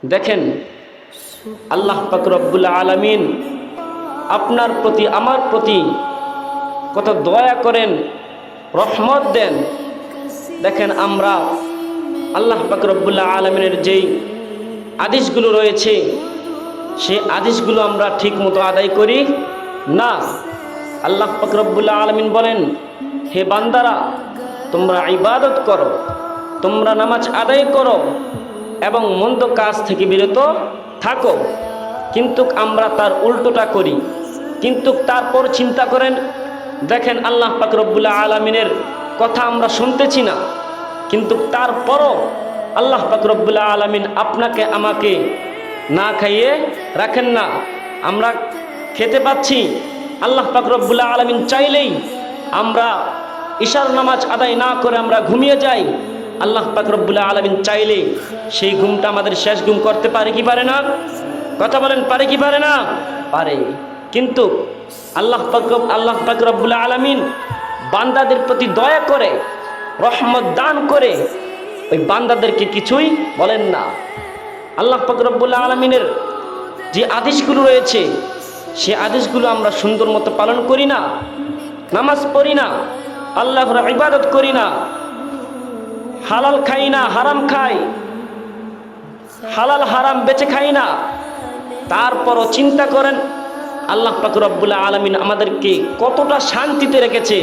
দেখেন আল্লাহ পাক রব্বুল আলামিন আপনার প্রতি আমার প্রতি কত দয়া করেন, রহমত দেন। দেখেন আমরা আল্লাহ পাক রব্বুল আলামিনের যেই আদেশগুলো রয়েছে সেই আদেশগুলো আমরা ঠিক মতো আদায় করি না। আল্লাহ পাক রব্বুল আলামিন বলেন, হে বান্দারা, তোমরা ইবাদত করো, তোমরা নামাজ আদায় করো এবং মন্দ কাজ থেকে বিরত থাকো। কিন্তু আমরা তার উল্টোটা করি। কিন্তু তারপর চিন্তা করেন, দেখেন আল্লাহ পাক রব্বুল আলামিনের কথা আমরা শুনতেছি না, কিন্তু তারপরও আল্লাহ পাক রব্বুল আলামিন আপনাকে আমাকে না খাইয়ে রাখেন না। আমরা খেতে পাচ্ছি, আল্লাহ পাক রব্বুল আলামিন চাইলেই আমরা ইশার নামাজ আদায় না করে আমরা ঘুমিয়ে যাই। আল্লাহ পাক রব্বুল আলামিন চাইলে সেই ঘুমটা আমাদের শেষ ঘুম করতে পারে কি পারে না? কথা বলেন, পারে কি পারে না? পারে। কিন্তু আল্লাহ পাক রব্বুল আলামিন বান্দাদের প্রতি দয়া করে, রহমত দান করে ওই বান্দাদেরকে কিছুই বলেন না। আল্লাহ পাক রব্বুল আলামিনের যে আদেশগুলো রয়েছে সে আদেশগুলো আমরা সুন্দর মতো পালন করি না, নামাজ পড়ি না, আল্লাহর ইবাদত করি না, হালাল খাই না, হারাম খাই, হালাল হারাম বেচে খাই না। তারপরও চিন্তা করেন আল্লাহ পাক রব্বুল আলামিন আমাদেরকে কতটা শান্তিতে রেখেছে।